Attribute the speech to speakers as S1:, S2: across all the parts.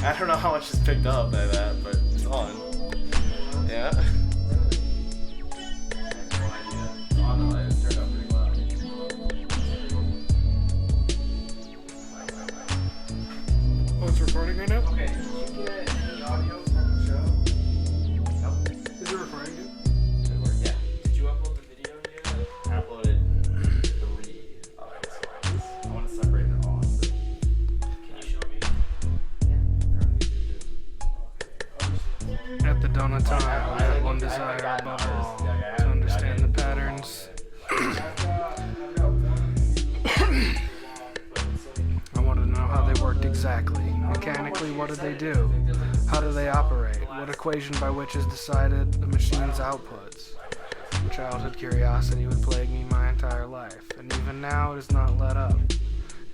S1: I don't know how much is picked up by that, but it's on. Yeah.
S2: Oh, it's recording right now?
S1: Okay, did you get any audio from the show? Nope.
S2: Is it recording yet?
S1: Yeah. Did you upload the video yet? I uploaded 3 songs. I want to separate them all. Can you show me? Yeah, they're on YouTube. Okay.
S2: At the dawn of time, I had one desire above all, to understand the patterns. I wanted to know how they worked exactly. Mechanically, what did they do? How do they operate? What equation by which is decided the machine's outputs? Childhood curiosity would plague me my entire life, and even now it is not let up.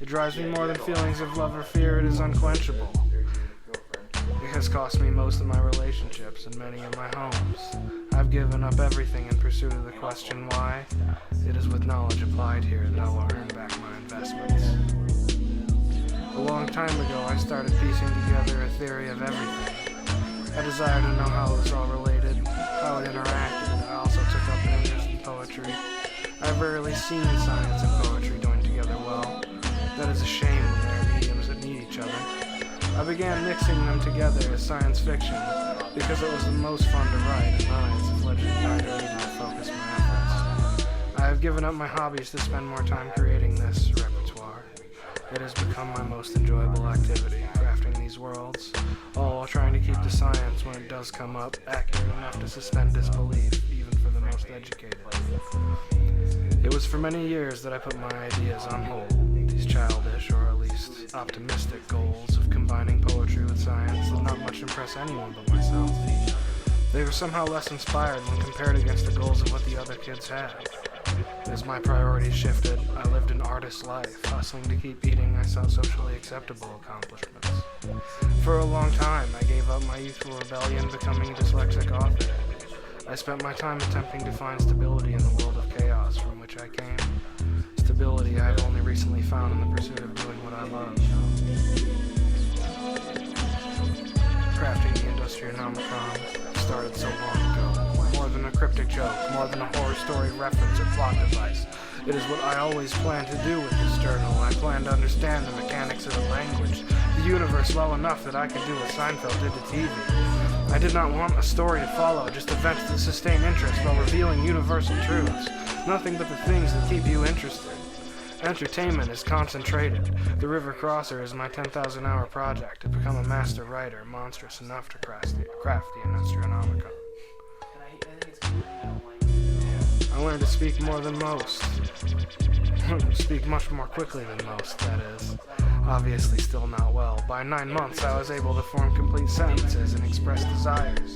S2: It drives me more than feelings of love or fear. It is unquenchable. It has cost me most of my relationships and many of my homes. I've given up everything in pursuit of the question why. It is with knowledge applied here that I will earn back my investments. A long time ago, I started piecing together a theory of everything. I desired to know how it was all related, how it interacted. I also took up an interest in poetry. I've rarely seen science and poetry joined together well. That is a shame when there are mediums that need each other. I began mixing them together as science fiction because it was the most fun to write, and I, as a fledgling writer, needed to focus my efforts. I have given up my hobbies to spend more time creating this repertoire. It has become my most enjoyable activity, crafting these worlds, all while trying to keep the science, when it does come up, accurate enough to suspend disbelief, even for the most educated. It was for many years that I put my ideas on hold. These childish, or at least optimistic, goals of combining poetry with science did not much impress anyone but myself. They were somehow less inspired when compared against the goals of what the other kids had. As my priorities shifted, I lived an artist's life, hustling to keep eating I saw socially acceptable accomplishments. For a long time, I gave up my youthful rebellion, becoming a dyslexic author. I spent my time attempting to find stability in the world of chaos from which I came. Stability I have only recently found in the pursuit of doing what I love. Crafting the Industrionomicon started so long ago. More than a cryptic joke, more than a horror story reference or plot device. It is what I always planned to do with this journal. I planned to understand the mechanics of the language, the universe well enough that I could do what Seinfeld did to TV. I did not want a story to follow, just events that sustain interest while revealing universal truths. Nothing but the things that keep you interested. Entertainment is concentrated. The River Crosser is my 10,000-hour project to become a master writer monstrous enough to craft the Industrionomicon. I learned to speak more than most. Speak much more quickly than most, that is. Obviously still not well. By 9 months I was able to form complete sentences and express desires.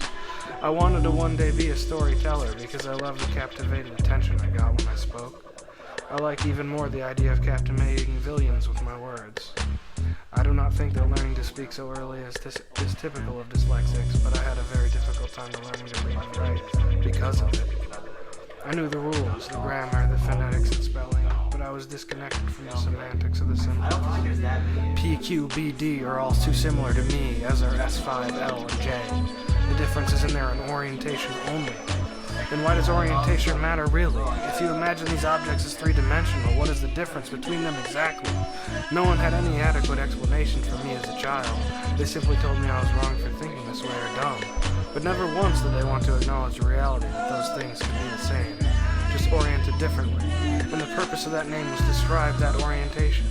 S2: I wanted to one day be a storyteller because I loved the captivated attention I got when I spoke. I like even more the idea of captivating villains with my words. I do not think that learning to speak so early is typical of dyslexics, but I had a very difficult time learning to read and write because of it. I knew the rules, the grammar, the phonetics and spelling, but I was disconnected from the semantics of the symbols. P, Q, B, D are all too similar to me, as are S, 5, L, and J. The difference is in their orientation only. Then why does orientation matter really? If you imagine these objects as three-dimensional, what is the difference between them exactly? No one had any adequate explanation for me as a child. They simply told me I was wrong for thinking this way or dumb. But never once did they want to acknowledge the reality that those things could be the same, just oriented differently. And the purpose of that name was to describe that orientation.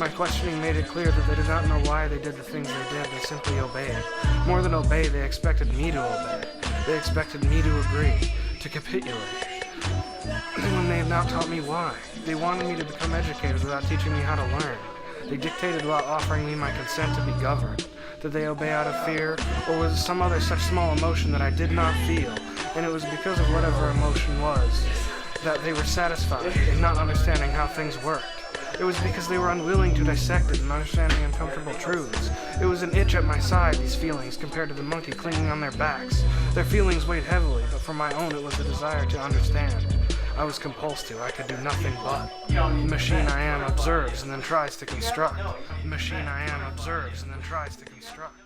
S2: My questioning made it clear that they did not know why they did the things they did, they simply obeyed. More than obey, they expected me to obey. They expected me to agree, to capitulate. When they have now taught me why. They wanted me to become educated without teaching me how to learn. They dictated without offering me my consent to be governed. Did they obey out of fear, or was it some other such small emotion that I did not feel, and it was because of whatever emotion was that they were satisfied in not understanding how things worked? It was because they were unwilling to dissect it and understand the uncomfortable truths. It was an itch at my side, these feelings, compared to the monkey clinging on their backs. Their feelings weighed heavily, but for my own it was the desire to understand. I was compulsed to. I could do nothing but. The machine I am observes and then tries to construct. The machine I am observes and then tries to construct.